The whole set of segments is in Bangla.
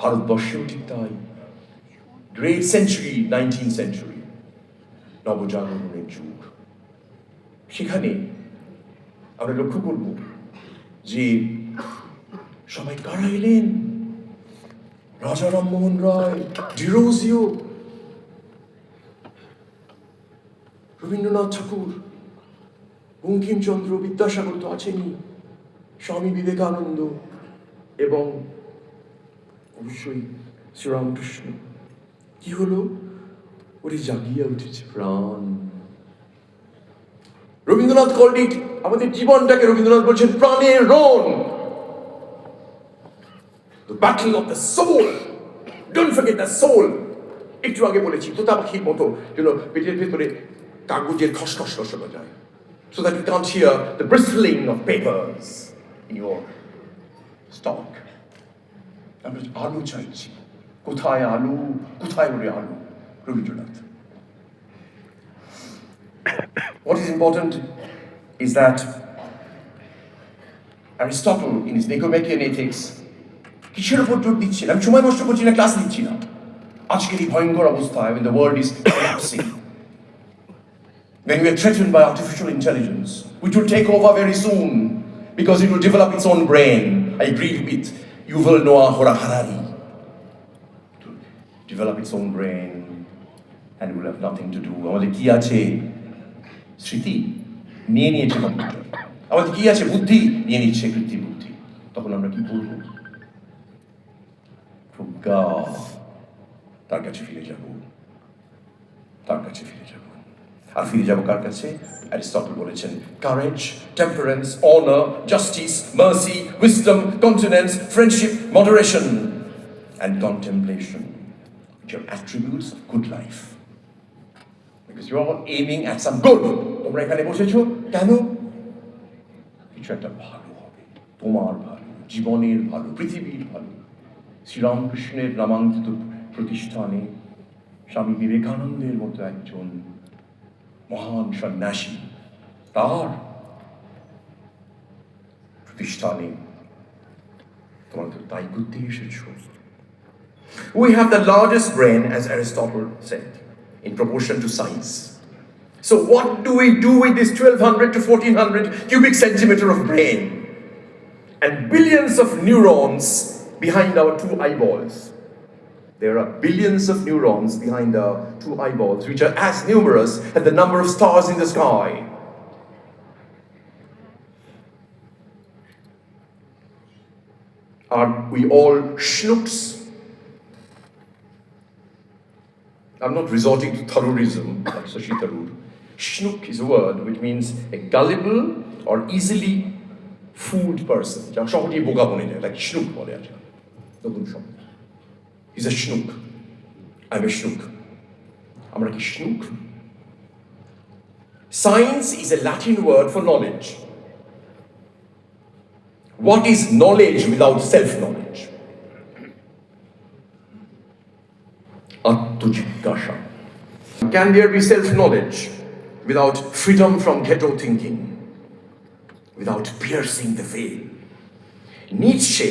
ভারতবর্ষেও ঠিক তাই। গ্রেট সেঞ্চুরি, 19th সেঞ্চুরি, নবজাগরণের যুগ। সেখানে আমরা লক্ষ্য করব যে সবাই কারা এলেন? রাজা রামমোহন রায়, ডিরোজিও, রবীন্দ্রনাথ ঠাকুর, বঙ্কিমচন্দ্র, বিদ্যাসাগর তো আছেনই, স্বামী বিবেকানন্দ এবং অবশ্যই শ্রীরামকৃষ্ণ। কি হলো? ওরে জাগিয়া উঠেছে প্রাণ। রবীন্দ্রনাথ called it, আমাদের জীবনটাকে রবীন্দ্রনাথ বলছেন প্রাণের রণ। The battle of the soul. Don't forget the soul. একটু আগে বলেছি তোতা পাখির মতো যেন পেটের ভেতরে কাগজের খসখস শোনা যায়, so that you can't hear the bristling of papers in your stomach. আমরা আলো চাইছি। কোথায় আলো? কোথায় ওরে আলো? Rabindranath. What is important is that Aristotle in his Nicomachean Ethics কিসের উপর জোর দিচ্ছেন? আমি সময় নষ্ট করছি না, ক্লাস নিচ্ছি না। আজকের এই ভয়ঙ্কর অবস্থায় when the world is collapsing, when we are threatened by artificial intelligence, which will take over very soon because it will develop its own brain. I agree with Yuval Noah Harari. It will develop its own brain and it will have nothing to do. আমাদের কি আছে? স্মৃতি নিয়ে নিয়েছে কম্পিউটার। আমাদের কি আছে? বুদ্ধি নিয়ে নিচ্ছে কৃত্রিম বুদ্ধি। তখন আমরা কি করবো? প্রজ্ঞা, তার কাছে ফিরে যাব, তার কাছে ফিরে যাব। আর ফিরে যাব কার কাছে? অ্যারিস্টটল বলেছেন courage, temperance, honor, justice, mercy, wisdom, continence, friendship, moderation and contemplation, which are attributes of good life. Because you are all aiming at some good. তোমরা এখানে বসেছো কেন? কিছু একটা ভালো হবে, তোমার ভালো, জীবনের ভালো, পৃথিবীর ভালো। শ্রীরামকৃষ্ণের নামাঙ্কিত প্রতিষ্ঠানে স্বামী বিবেকানন্দের মতো একজন মহান সন্ন্যাসী, তার প্রতিষ্ঠানে তোমরা তো তাই করতে এসেছো। We have the largest brain, as Aristotle said, in proportion to size. So what do we do with this 1200 to 1400 cubic centimeter of brain and billions of neurons behind our two eyeballs? There are billions of neurons behind our two eyeballs, which are as numerous as the number of stars in the sky. Are we all schnooks? I'm not resorting to Tharurism, like Shashi Tharoor. Schnook is a word which means a gullible or easily fooled person. যা সহজে বোকা বনে যায়, like schnook বলে আছে। নতুন শব্দ। He's a schnook. I'm a schnook. আমরা কি schnook? Science is a Latin word for knowledge. What is knowledge without self-knowledge? Atmajikasha. Can there be self-knowledge without freedom from ghetto thinking, without piercing the veil? Nietzsche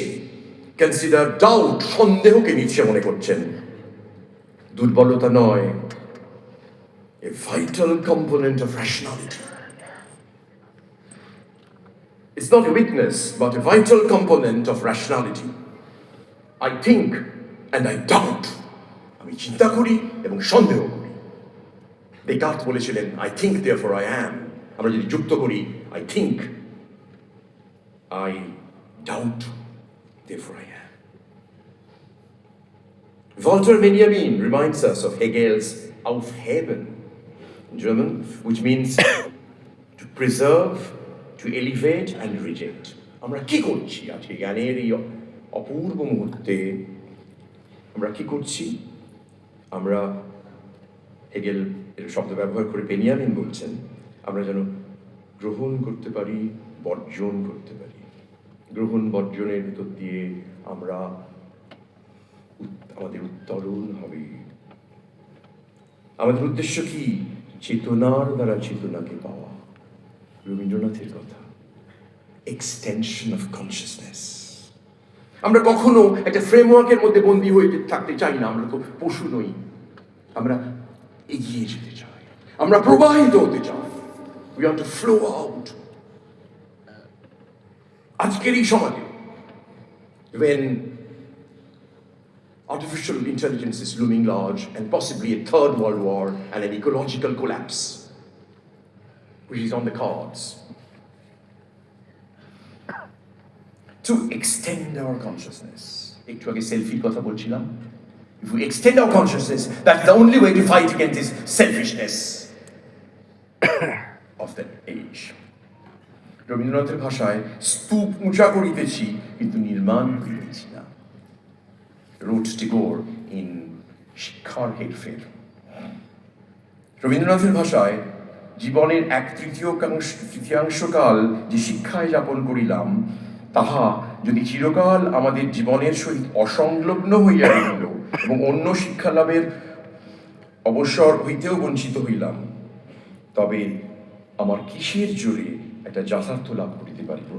consider doubt, সন্দেহকে নিচ্ছে মনে করছেন দুর্বলতা নয়, a vital component of rationality. It's not a weakness, but a vital component of rationality. I think and I doubt. আমি চিন্তা করি এবং সন্দেহ করি। ডেকার্ত বলেছিলেন I think therefore I am. আমরা যদি যুক্ত করি I think, I doubt, therefore I am. Walter Benjamin reminds us of Hegel's Aufheben in German, which means to preserve, to elevate and reject. আমরা কি করছি আজকে জ্ঞানের এই অপূর্ব মুহূর্তে? আমরা কি করছি? আমরা হেগেল এর শব্দ ব্যবহার করে বেনিয়ামিন বলছেন আমরা যেন গ্রহণ করতে পারি, বর্জন করতে পারি। গ্রহণ বর্জনের ভিতর দিয়ে আমরা আমাদের উত্তরণ হবে। আমাদের উদ্দেশ্য কি? চেতনার দ্বারা চেতনাকে পাওয়া। রবীন্দ্রনাথের কথা, এক্সটেনশন অফ কনসিয়াসনেস। আমরা কখনো একটা ফ্রেমওয়ার্কের মধ্যে বন্দী হয়ে থাকতে চাই না। আমরা তো পশু নই, আমরা এগিয়ে যেতে চাই, আমরা প্রবাহিত হতে চাই। We want to flow out. আজকের এই সমাজে when artificial intelligence is looming large and possibly a third world war and an ecological collapse which is on the cards, to extend our consciousness. একটু আগে সেলফির কথা বলছিলাম। If we extend our consciousness, that's the only way to fight against this selfishness of the age. রবীন্দ্রনাথের ভাষায় স্তূপ উঁচা করিতেছি কিন্তু নির্মাণ করিতেছি না, wrote Tagore in শিক্ষার হেরফের। রবীন্দ্রনাথের ভাষায় জীবনের এক তৃতীয়াংশ কাল যে শিক্ষায় যাপন করিলাম, তাহা যদি চিরকাল আমাদের জীবনের সহিত অসংলগ্ন হইয়া রহিল এবং অন্য শিক্ষা লাভের অবসর হইতেও বঞ্চিত হইলাম, তবে আমার কিসের জোরে একটা যথার্থ লাভ করিতে পারিব?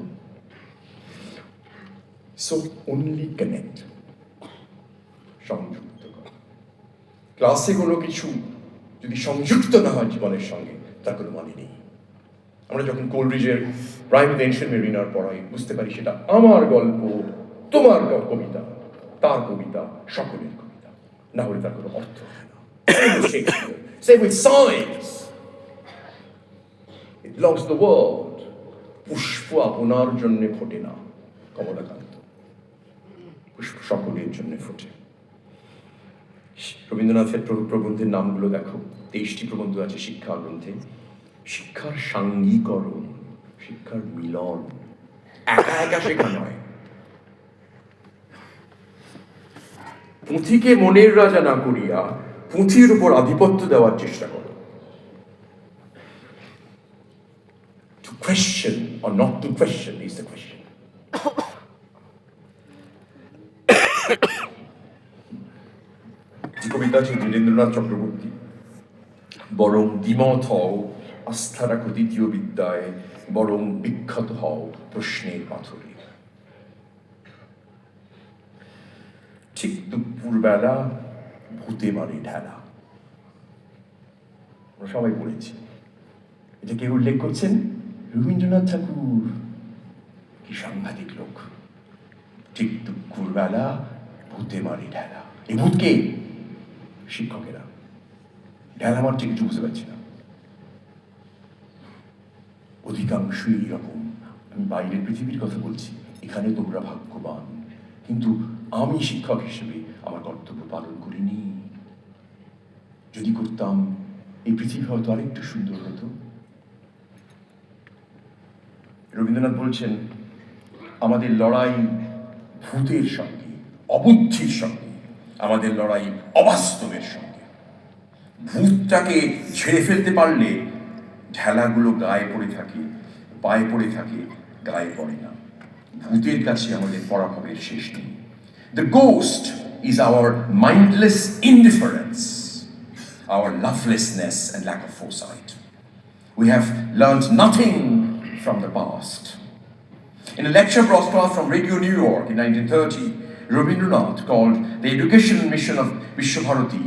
সো অনলি কানেক্ট, সংযুক্ত করা। ক্লাসে কোনো কিছু যদি সংযুক্ত না হয় জীবনের সঙ্গে, তার কোনো মানে নেই। আমরা যখন কোলরিজের রাইম উইথ এনশিয়েন্ট মেরিনার পড়াই, বুঝতে পারি সেটা আমার গল্প, তোমার কবিতা, তার কবিতা, সকলের কবিতা, না হলে তার কোনো অর্থ হয় না। Same with science. It belongs to the world. পুষ্প আপনার জন্য ফোটে না, কমলাকান্ত। পুষ্প সকলের জন্য ফোটে। রবীন্দ্রনাথের প্রবন্ধের নামগুলো দেখো, 23টি প্রবন্ধ আছে শিক্ষা গ্রন্থে। শিক্ষার সাঙ্গীকরণ, শিক্ষার মিলন, একা একা শেখা নয়। পুঁথিকে মনের রাজা না করিয়া পুঁথির উপর আধিপত্য দেওয়ার চেষ্টা করো। To question or not to question is the question. কবিতা আছে নীরেন্দ্রনাথ চক্রবর্তী, বরং দ্বিমত হও আস্থা রাখো দ্বিতীয় বিদ্যায়, বরং বিখ্যাত হও প্রশ্নের পাথরে। ঠিক দুপুর বেলা ভূতে মারে ঢেলা, আমরা সবাই পড়েছি। এটা কে উল্লেখ করছেন? রবীন্দ্রনাথ ঠাকুর। কি সাংঘাতিক লোক! ঠিক দুপুর বেলা ভূতে মারে ঢেলা। এই ভূত কে? শিক্ষকেরা। ঢেলা মারছে কিছু বুঝতে পারছি না। অধিকাংশই এরকম। আমি বাইরের পৃথিবীর কথা বলছি, এখানে তোমরা ভাগ্যবান, কিন্তু আমি শিক্ষক হিসেবে আমার কর্তব্য পালন করিনি। যদি করতাম, এই পৃথিবী হয়তো আরেকটু সুন্দর হতো। রবীন্দ্রনাথ বলছেন, আমাদের লড়াই ভূতের সঙ্গে, অবুদ্ধির সঙ্গে, আমাদের লড়াই অবাস্তবের সঙ্গে। ভূতটাকে ঝেড়ে ফেলতে পারলে ঢেলাগুলো গায়ে পড়ে থাকে, পায়ে পড়ে থাকে, গায়ে পড়ে না। ভূতের কাছে আমাদের পরাভবের শেষ নেই। The ghost is our mindless indifference, our lovelessness and lack of foresight. We have learned nothing from the past. In a lecture broadcast from Radio New York in 1930, Rabindranath called the educational mission of Vishwabharati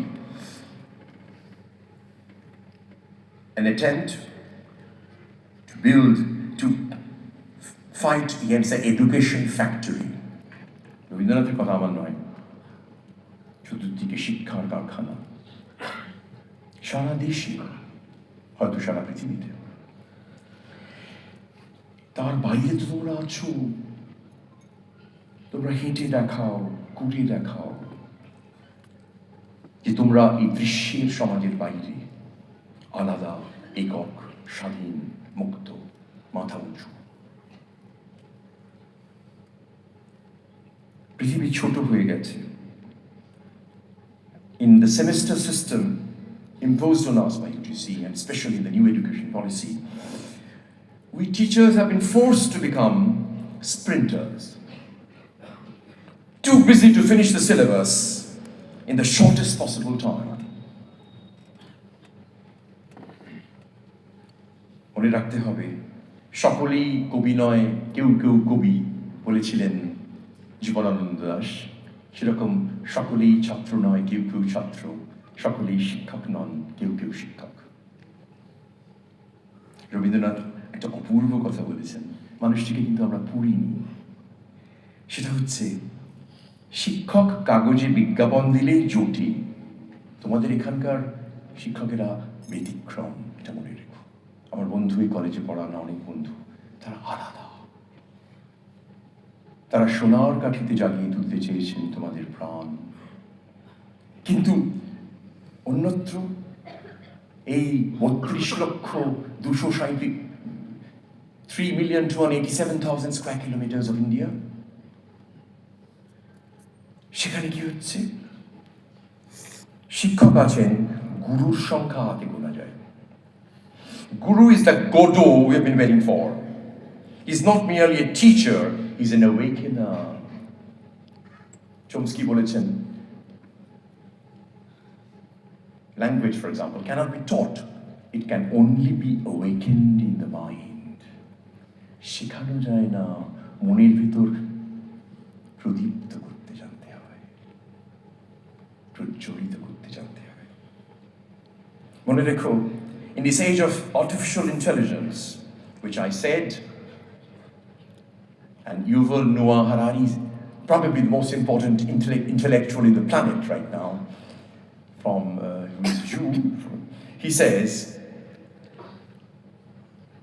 an attempt to fight against the education factory. রবীন্দ্রনাথের কথা আমার নয়, চতুর্দিকে শিক্ষার কারখানা, সারা দেশে, হয়তো সারা পৃথিবীতে। তার বাইরে তো তোমরা আছো, তোমরা হেঁটে দেখাও, কুড়ে দেখাও যে তোমরা এই দৃশ্যের সমাজের বাইরে আলাদা, একক, স্বাধীন, মুক্ত, মাথা উঁচু। পৃথিবী ছোট হয়ে গেছে। In the semester system imposed on us by UGC, and especially in the new education policy, we teachers have been forced to become sprinters, too busy to finish the syllabus in the shortest possible time. মনে রাখতে হবে, সকলেই কবি নয়, কেউ কেউ কবি বলেছিলেন জীবনানন্দ দাশ, সেরকম সকলেই ছাত্র নয়, কেউ কেউ ছাত্র, সকলেই শিক্ষক নন, কেউ কেউ শিক্ষক। রবীন্দ্রনাথ একটা অপূর্ব কথা বলেছেন, মানুষটিকে কিন্তু আমরা পড়িনি। সেটা হচ্ছে, শিক্ষক কাগজে বিজ্ঞাপন দিলেই জটি, তোমাদের এখানকার শিক্ষকেরা ব্যতিক্রম, এটা মনে রেখো। আমার বন্ধু এই কলেজে পড়ানো অনেক বন্ধু, তারা আলাদা। তারা সোনার কাঠিতে জাগিয়ে তুলতে চেয়েছেন তোমাদের প্রাণ, কিন্তু অন্যত্র এই 3,287,000 স্কোয়ার কিলোমিটার্স অফ ইন্ডিয়া, সেখানে কি হচ্ছে? শিক্ষক আছেন, গুরুর সংখ্যা হাতে গোনা যায়। Guru is the Godot we have been waiting for. He's not merely a teacher, he's an awakener. Chomsky বলেছেন, language, for example, cannot be taught. It can only be awakened in the mind. শেখানো যায় না, মনের ভিতর প্রদীপ্ত করতে জানতে হয়, প্রজ্বলিত করতে জানতে হয়। মনে রেখো, in this age of artificial intelligence, which I said, and Yuval Noah Harari is probably the most important intellectual in the planet right now, who is Jew, he says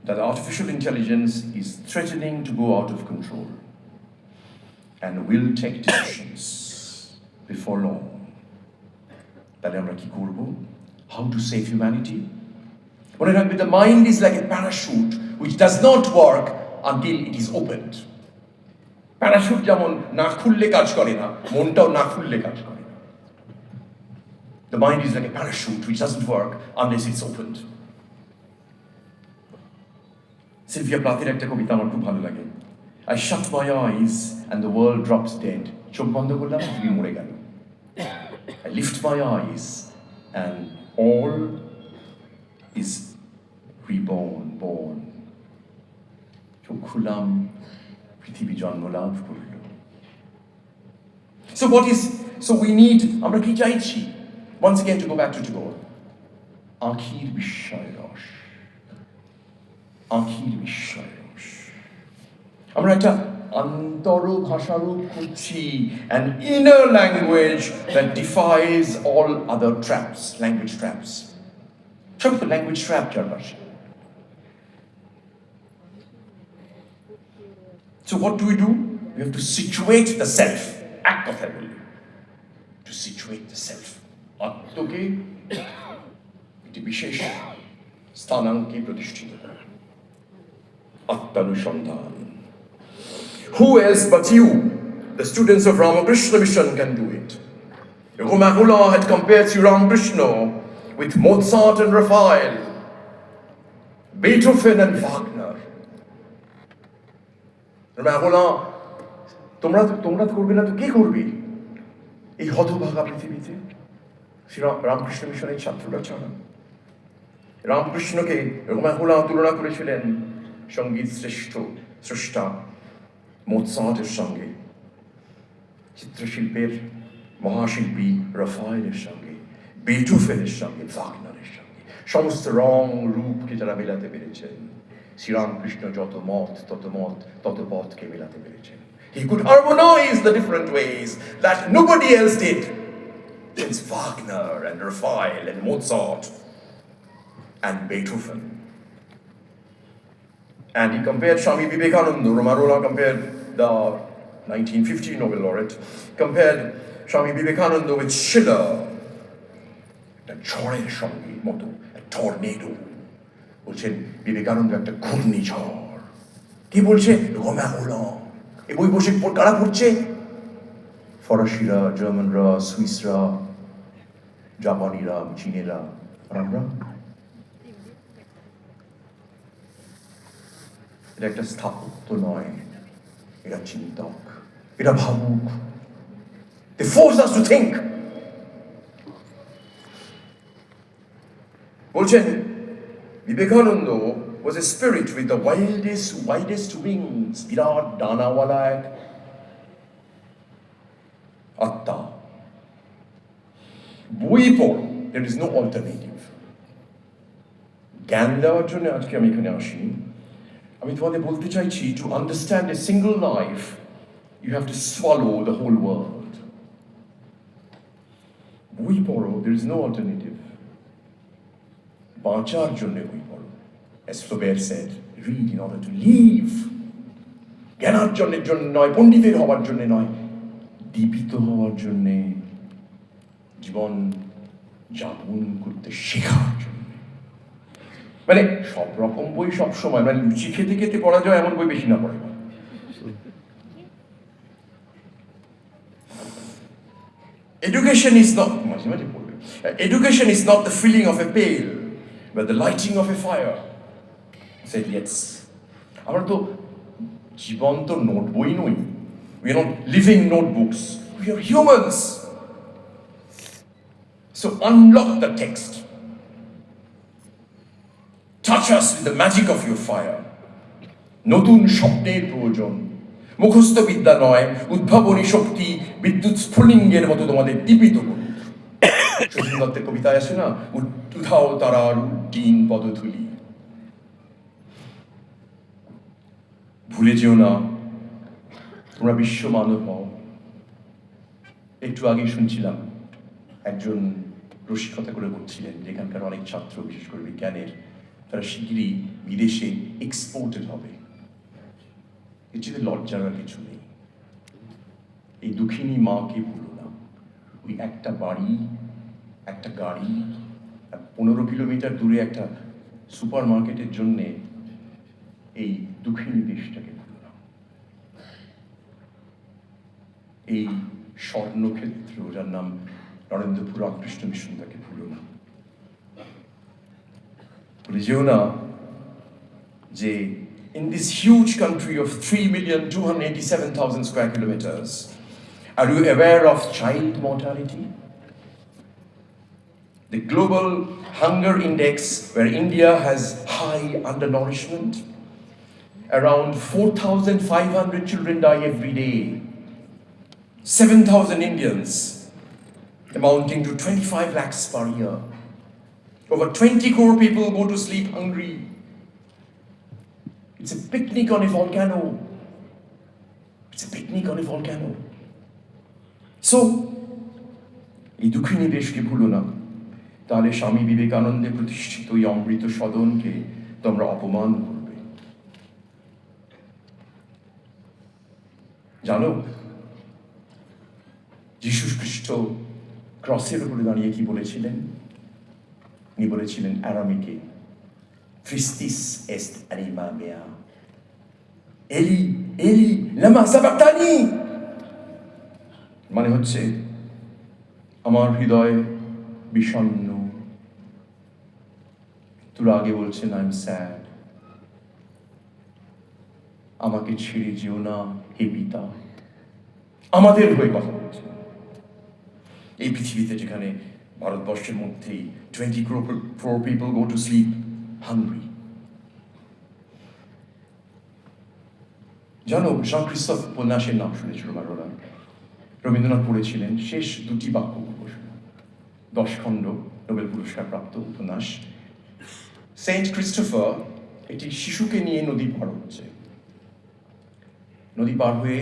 that artificial intelligence is threatening to go out of control and will take decisions before long. তাহলে আমরা কি করব? How to save humanity? মনে রাখবে, the mind is like a parachute which does not work until it is opened. Parachute যেমন না খুললে কাজ করে না, মনটাও না খুললে কাজ করে না। The mind is like a parachute which doesn't work unless it's opened. Sylvia প্লাথের একটা কবিতা আমার খুব ভালো লাগে। I shut my eyes and the world drops dead. চোখ বন্ধ করলাম, পৃথিবী মরে গেল। I lift my eyes and all is reborn, born. চোখ খুললাম, পৃথিবী জন্ম লাভ করল। So we need, আমরা কি চাইছি? Once again to go back to Tagore, আঁখির বিস্ময় রস, আঁখির বিস্ময় রস। আমরা একটা আন্তর ভাষারূপ খুঁজছি, an inner language that defies all other traps, language traps. সব তো language trap চারপাশে। So what do? We have to situate the self. এক কথায় বলি, to situate the self. আত্মকে একটি বিশেষ স্থানাঙ্কে প্রতিষ্ঠিত করা, আত্মানুসন্ধান। Who else but you, the students of Ramakrishna Mission, can do it? Romain Rolland had compared Sri Ramakrishna with Mozart and Raphael, Beethoven and Wagner. Romain Rolland, তোমরা করবে না তো কে করবে এই হতভাগা পৃথিবীতে? শ্রী রামকৃষ্ণ মিশনের ছাত্ররা ছাড়া। রামকৃষ্ণকে রোমাin Rolland তুলনা করেছিলেন সঙ্গীত স্রষ্টা মোৎসার্টের সঙ্গে, চিত্রশিল্পের মহাশিল্পী রাফায়েলের সঙ্গে, বেথোভেনের সঙ্গে, ভাগনারের সঙ্গে। সমস্ত রং রূপকে যারা মেলাতে পেরেছেন, শ্রীরামকৃষ্ণ যত মত তত পথকে মেলাতে পেরেছেন। He could harmonize the different ways that nobody else did since Wagner and Raphael and Mozart and Beethoven. And he compared Swami Vivekananda, Romain Rolland compared the 1950 Nobel laureate, compared Swami Vivekananda with Schiller, একটা ঝড়ের সঙ্গে মতো, টর্নেডো। বলছেন বিবেকানন্দ একটা ঘূর্ণিঝড়। কি বলছে রোমাin Rolland? এই বই বসে কারা পড়ছে? ফরাসিরা, জার্মানরা, সুইসরা, জাপানিরা, চীনেরা, আর আমরা। এটা একটা স্থাপত্য নয়, এটা চিন্তক, এটা ভাবুক। They force us to think. বলছেন Vivekananda was a spirit with the widest wings, বিরাট ডানাওয়ালা এক আত্মা। বই পড়ো, there is no alternative. জ্ঞান দেওয়ার জন্য আজকে আমি এখানে আসিনি। আমি তোমাদের বলতে চাইছি, to understand a single life, you have to swallow the whole world. বই পড়ো, there is no alternative. বাঁচার জন্য বই পড়ো। As Flaubert said, read in order to live. জ্ঞানার্জনের জন্য নয়, পণ্ডিতের হওয়ার জন্য নয়, দীপিত হওয়ার জন্যে, জীবন যাপন করতে শেখার জন্য। মানে সব রকম বই সব সময়, মানে লুচি খেতে খেতে পড়া যায় এমন বই বেশি না পড়ে। Education is not, education is not the filling of a pail, but the lighting of a fire. I said yes. আমরা তো জীবন্ত নোট বই নই। We are not living notebooks. We are humans. So unlock the text. Touch us with the magic of your fire. নতুন স্বপ্নের প্রয়োজন। মুখস্থ বিদ্যা নয়, উদ্ভাবনী শক্তি বিদ্যুৎ স্ফুলিঙ্গের মতো তোমাদের দীপিত করুন। শচীন দত্তের কবিতায় আছে না, উধাও তারার উড্ডীন পদধূলি। ভুলে যেও না তোমরা বিশ্ব মানব হও। একটু আগে শুনছিলাম একজন রসিকতা করে বলছিলেন যে এখানকার অনেক ছাত্র, বিশেষ করে বিজ্ঞানের, তারা শিগগিরই বিদেশে এক্সপোর্টেড হবে। এর চেয়ে লজ্জার আর কিছু নেই। এই দুঃখিনী মাকে ভুলো না। ওই একটা বাড়ি, একটা গাড়ি, 15 কিলোমিটার দূরে একটা সুপার মার্কেটের জন্যে এই দুঃখিনী দেশটাকে ভুলো না। এই স্বর্ণক্ষেত্র যার নাম নরেন্দ্রপুর রামকৃষ্ণ মিশন, তাকে ভুলো না। ভুলে যেও না যে in this huge country of 3,287,000 square kilometers, are you aware of child mortality? The global hunger index, where India has high undernourishment, around 4,500 children die every day. 7,000 Indians, amounting to 25 lakhs per year. Over 20 crore people go to sleep hungry. It's a picnic on a volcano. It's a picnic on a volcano. So, এই দুঃখিনী দেশকে ভুলো না, তাহলে স্বামী বিবেকানন্দে প্রতিষ্ঠিত এই অমৃত সদনকে তোমরা অপমান করবে। জানো যীশু খ্রিস্ট ক্রসের উপরে দাঁড়িয়ে কি বলেছিলেন? উনি বলেছিলেন আরামিকে, Christis est anima mea. Eli, Eli, lama sabachthani. মানে হচ্ছে আমার হৃদয় বিষণ্ণ। তোর আগে বলছেন আই এম স্যাড। আমাকে ছেড়ে যেও না হে পিতা। আমাদের হয়ে কথা বলছেন। এই পৃথিবীতে যেখানে ভারতবর্ষের মধ্যেই 20 crore people go to sleep hungry. জানো জন ক্রিস্টোফ উপন্যাসের নাম শুনেছিল বারোরা? রবীন্দ্রনাথ পড়েছিলেন শেষ দুটি বাক্য, 10 খণ্ড, নোবেল পুরস্কার প্রাপ্ত উপন্যাস। সেন্ট ক্রিস্টোফার একটি শিশুকে নিয়ে নদী পার হচ্ছে। নদী পার হয়ে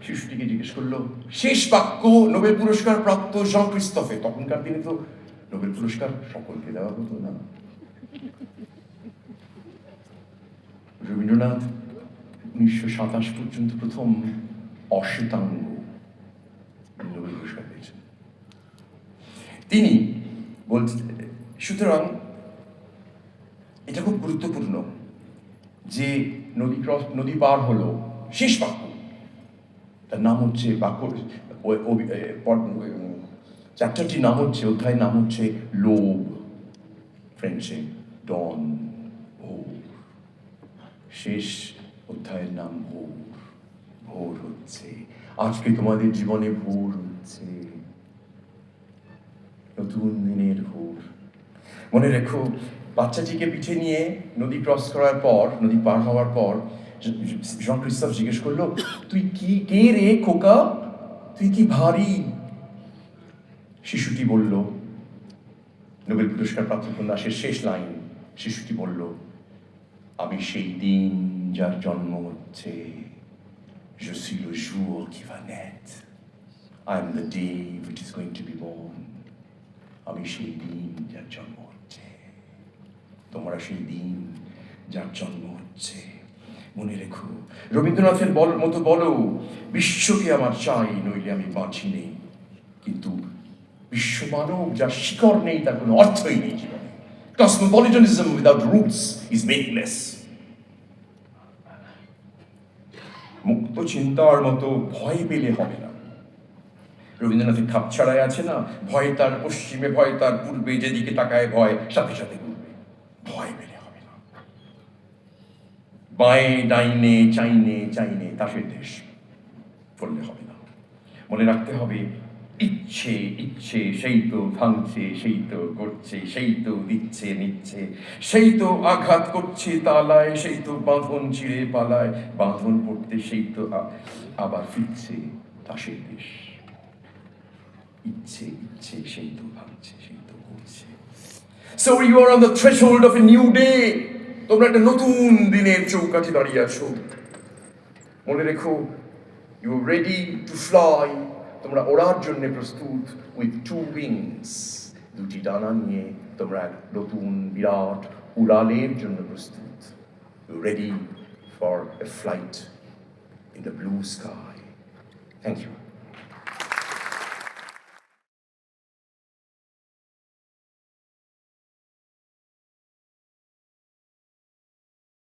শিশুটিকে জিজ্ঞেস করলো, শেষ বাক্য নোবেল পুরস্কার প্রাপ্ত জন ক্রিস্টোফে। তখনকার দিনে তো নোবেল পুরস্কার সকলকে দেওয়া হতো না। রবীন্দ্রনাথ 1927 পর্যন্ত প্রথম অশ্বেতাঙ্গ নোবেল পুরস্কার পেয়েছেন। তিনি বলছেন, সুতরাং এটা খুব গুরুত্বপূর্ণ যে নদী পার হলো, শেষ বাক্য, তার নাম হচ্ছে বাক্য, চ্যাপ্টারটির নাম হচ্ছে, অধ্যায়ের নাম হচ্ছে লোভ, ফ্রেঞ্চে ডন, ভোর। শেষ অধ্যায়ের নাম ভোর। ভোর হচ্ছে আজকে তোমাদের জীবনে, ভোর হচ্ছে নতুন দিনের ভোর। মনে রেখো, বাচ্চাটিকে পিঠে নিয়ে নদী ক্রস করার পর, নদী পার হওয়ার পর জন ক্রিস্টোফ জিজ্ঞেস করলো, তুই কি কে রে খোকা? তুই কি ভারী। শিশুটি বলল, নোবেল পুরস্কার প্রাপ্ত উপন্যাসের শেষ লাইন, শিশুটি বলল, আমি সেই দিন যার জন্ম হচ্ছে। Je suis le jour qui va naître. I am the day which is going to be born. আমি সেই দিন যার জন্ম হচ্ছে। তোমরা সেই দিন যার জন্ম হচ্ছে। মনে রেখো, রবীন্দ্রনাথের মতো বলো, বিশ্বকে আমার চাই, নইলে আমি বাঁচি নেই। কিন্তু বিশ্ব মানব যার শিকড় নেই, তার কোনো অর্থই নেই জীবনে। Cosmopolitanism without roots is meaningless. মুক্ত চিন্তার মতো ভয় পেলে হবে না। রবীন্দ্রনাথের খাপ ছাড়াই আছে না, ভয় তার পশ্চিমে, ভয় তার পূর্বে, যেদিকে তাকায় ভয় সাথে সাথে ঘুরবে। ভয় পেলে হবে না। বাঁয়ে ডাইনে চাইনে চাইনে তাসের দেশ করলে হবে না। মনে রাখতে হবে, ইচ্ছে ইচ্ছে সেই তো ভাঙছে, সেই তো করছে, সেই তো দিচ্ছে নিচ্ছে, সেই তো আঘাত করছে তালায়, সেই তো বাঁধন ছিঁড়ে পালায়, বাঁধন পড়তে সেই তো আবার ফিরছে তাসের দেশ। ইচ্ছে ইচ্ছে সেই তো ভাঙছে, সেই তো করছে। So you are on the threshold of a new day. তোমরা একটা নতুন দিনের চৌকাঠে দাঁড়িয়ে আছো। মনে রেখো, you are ready to fly. তোমরা ওড়ার জন্য প্রস্তুত, with two wings. দুটি ডানা নিয়ে তোমরা এক নতুন বিরাট উড়ালের জন্য প্রস্তুত। You are ready for a flight in the blue sky. Thank you.